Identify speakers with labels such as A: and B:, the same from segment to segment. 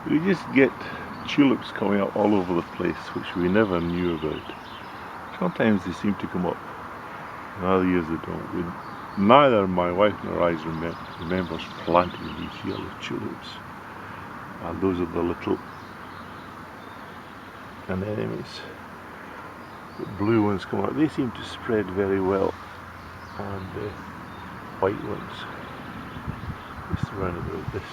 A: We just get tulips coming up all over the place, which we never knew about. Sometimes they seem to come up, and other years they don't. Neither my wife nor I remembers planting these yellow tulips. And those are the little anemones. The blue ones come out. They seem to spread very well, and the white ones just around about this.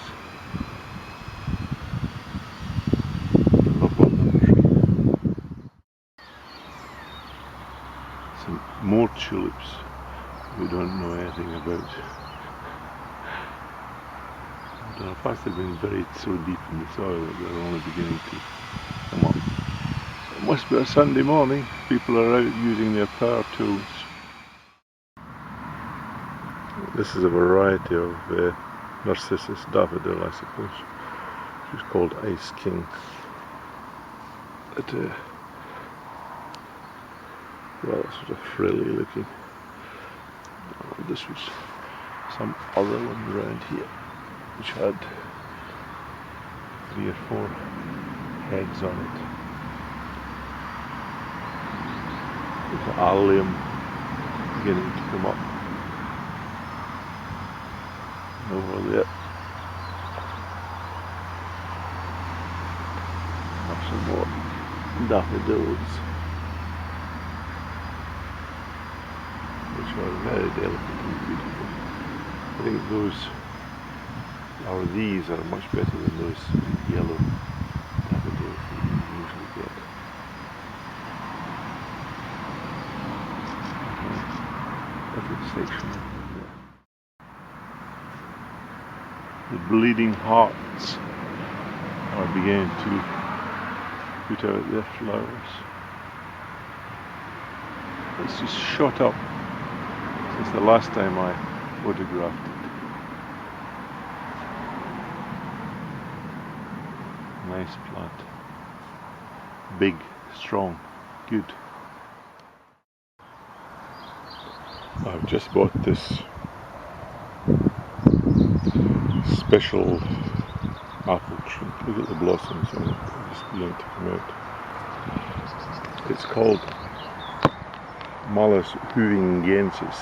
A: Some more tulips we don't know anything about. I don't know, perhaps they've been buried so deep in the soil that they're only beginning to come up. It must be a Sunday morning. People are out using their power tools. This is a variety of Narcissus daffodil, I suppose. It's called Ice King. But, well, it's sort of frilly looking. This was some other one around here, which had 3 or 4 heads on it. There's an allium beginning to come up. Over there. Have some more daffodils, which are very delicate and beautiful. I think these are much better than those yellow daffodils that you usually get. Little section over there. The bleeding hearts are beginning to put out their flowers. It's just shot up since the last time I photographed it. Nice plant. Big, strong, good. I've just bought this special apple tree. Look at the blossoms on it, they're just beginning to come out. It's called Malus huvingensis,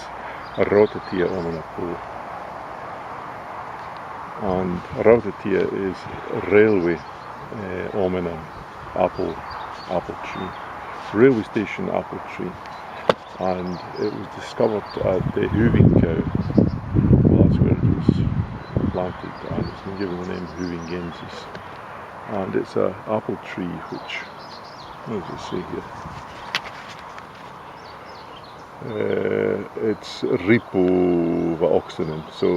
A: Rhotatia omnipole. And Rhotatia is railway omena apple tree, railway station apple tree, and it was discovered at the Hooving Cow. Well, that's where it was planted, and it's been given the name huvingensis. And it's an apple tree which, what does it say here? It's Rhipo oxynum, so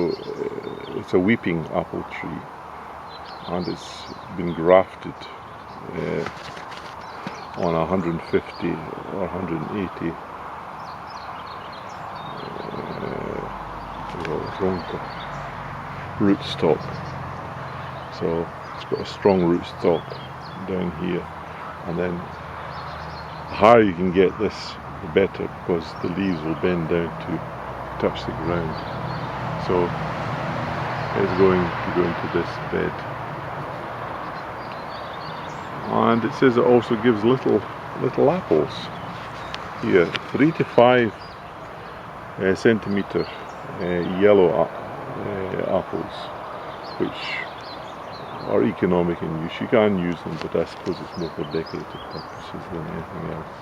A: it's a weeping apple tree, and it's been grafted on 150 or 180 rootstock. So it's got a strong rootstock down here, and then the higher you can get this, the better, because the leaves will bend down to touch the ground. So it's going to go into this bed, and it says it also gives little apples here, 3 to 5 centimeter yellow apples, which are economic in use. You can use them, but I suppose it's more for decorative purposes than anything else.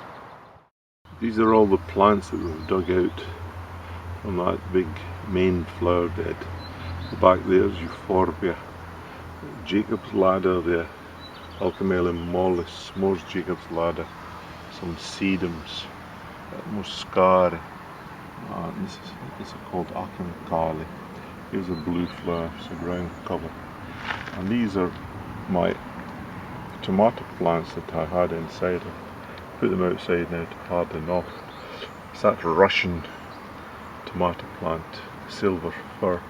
A: These are all the plants that we've dug out from that big main flower bed. The back there is Euphorbia, Jacob's Ladder there, Alcamelum mollis, more Jacob's Ladder, some sedums, Muscari, and this is called Acanthale. Here's a blue flower, it's a ground cover. And these are my tomato plants that I had inside. I put them outside now to harden off. It's that Russian tomato plant, silver fir,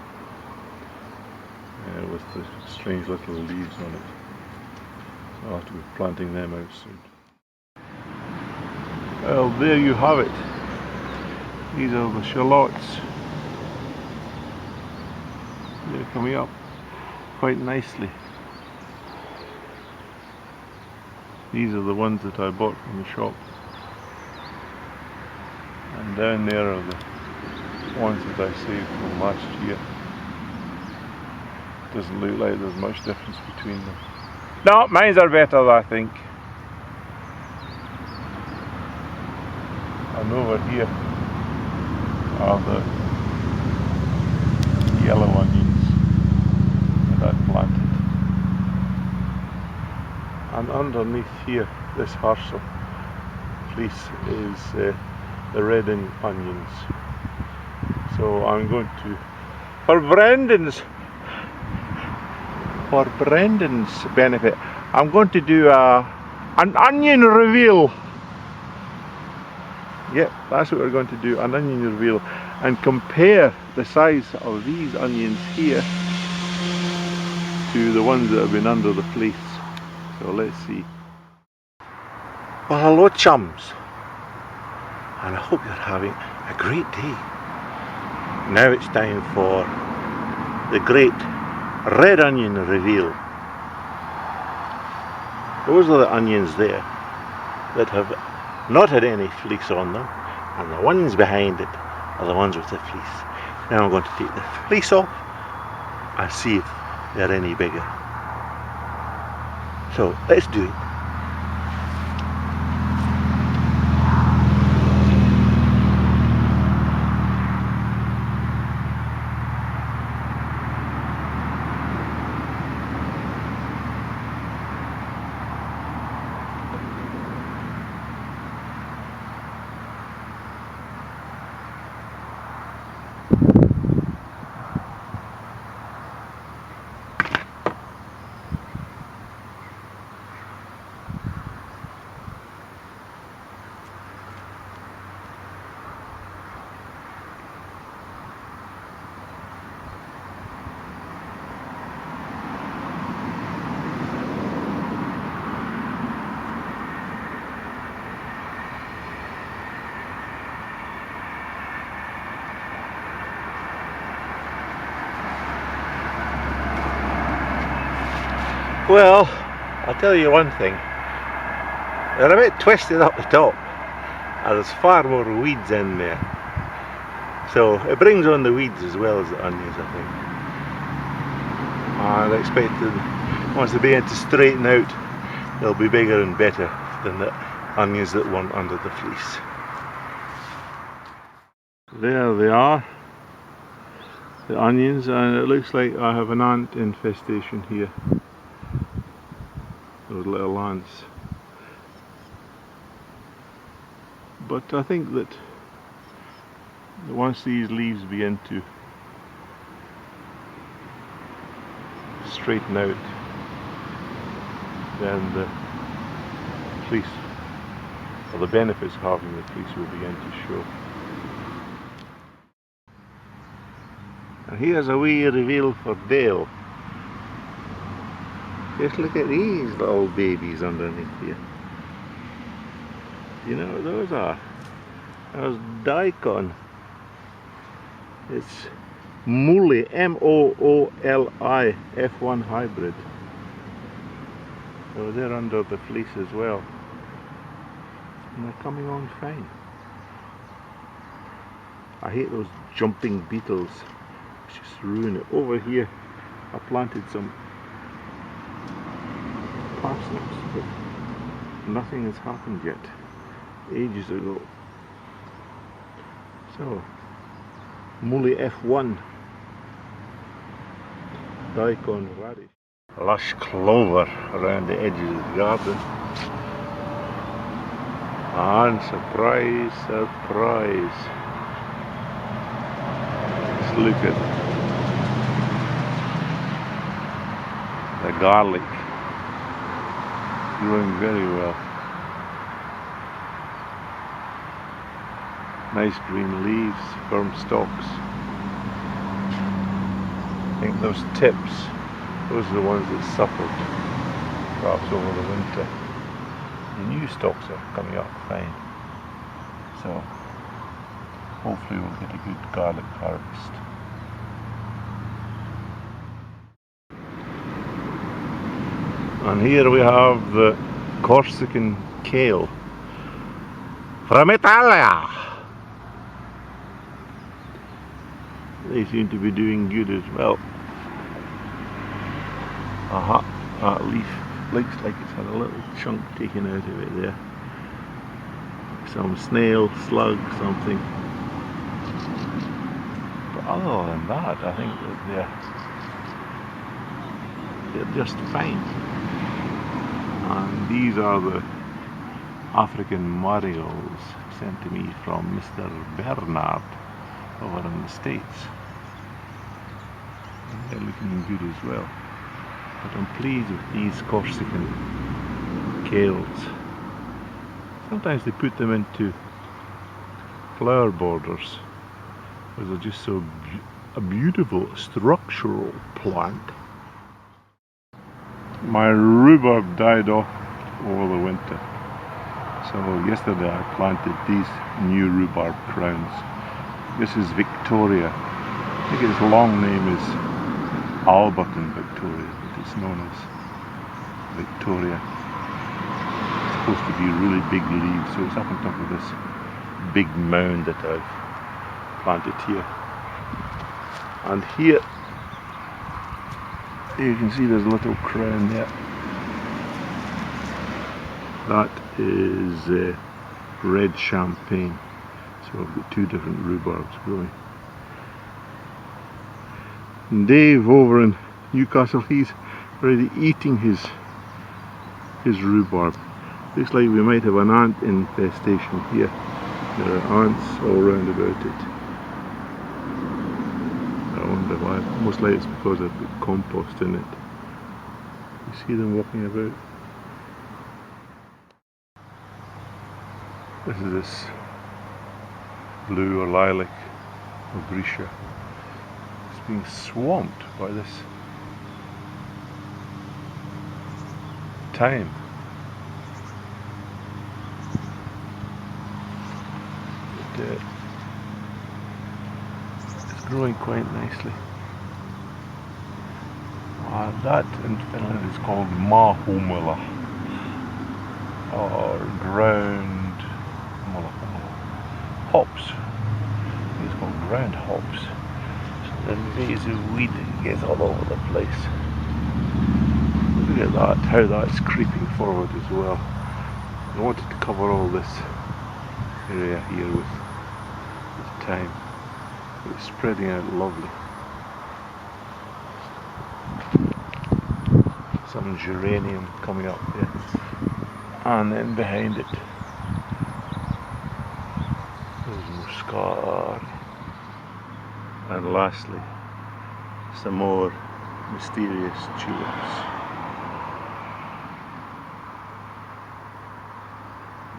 A: with the strange little leaves on it. So I'll have to be planting them out soon. Well, there you have it. These are the shallots. They're coming up quite nicely. These are the ones that I bought from the shop. And down there are the ones that I saved from last year. Doesn't look like there's much difference between them. No, mine are better, I think. And over here are the yellow onions that I planted. And underneath here, this Harsel fleece is the red onions. So I'm going to, for Brendan's benefit, I'm going to do an onion reveal. Yep, that's what we're going to do, an onion reveal, and compare the size of these onions here to the ones that have been under the fleece. So let's see. Well, hello chums, and I hope you're having a great day. Now it's time for the great red onion reveal. Those are the onions there that have not had any fleece on them, and the ones behind it are the ones with the fleece. Now I'm going to take the fleece off and see if they're any bigger. So let's do it. Well, I'll tell you one thing, they're a bit twisted up the top, and there's far more weeds in there. So it brings on the weeds as well as the onions, I think. And I expect that once they begin to straighten out, they'll be bigger and better than the onions that weren't under the fleece. There they are, the onions, and it looks like I have an ant infestation here. Those little ants. But I think that once these leaves begin to straighten out, then the fleece, or the benefits of having the fleece, will begin to show. And here's a wee reveal for Dale. Just look at these little babies underneath here. You know what those are? There's daikon. It's Mooli, M-O-O-L-I, F1 hybrid. So they're under the fleece as well. And they're coming on fine. I hate those jumping beetles. It's just ruin it. Over here I planted some parsnips, but nothing has happened yet. Ages ago. So, Mooli F1, daikon radish. Lush clover around the edges of the garden. And surprise, surprise. Let's look at the garlic. Growing very well. Nice green leaves, firm stalks. I think those tips, those are the ones that suffered perhaps over the winter. The new stalks are coming up fine. So hopefully we'll get a good garlic harvest. And here we have the Corsican kale from Italia. They seem to be doing good as well. Aha, that leaf looks like it's had a little chunk taken out of it there. Some snail, slug, something. But other than that, I think that they're just fine. And these are the African marigolds sent to me from Mr. Bernard over in the States. And they're looking good as well. But I'm pleased with these Corsican kales. Sometimes they put them into flower borders because they're just so a beautiful structural plant. My rhubarb died off over the winter, so yesterday I planted these new rhubarb crowns. This is Victoria. I think its long name is Alberton Victoria, but it's known as Victoria. It's supposed to be really big leaves, so it's up on top of this big mound that I've planted here. And here you can see there's a little crown there. That is red champagne. So I've got two different rhubarbs growing. And Dave over in Newcastle, he's already eating his rhubarb. Looks like we might have an ant infestation here. There are ants all round about it. I wonder why. Most likely it's because I've got compost in it. You see them walking about. This is this blue or lilac Ogritia. It's being swamped by this thyme. It's growing quite nicely. That in Finland is called mahumula, or ground hops. It's called ground hops. So the invasive weed gets all over the place. Look at that, how that's creeping forward as well. I wanted to cover all this area here with thyme. It's spreading out lovely. Some geranium coming up there, and then behind it there's muscari, and lastly some more mysterious tulips.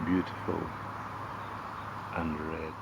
A: Beautiful and red.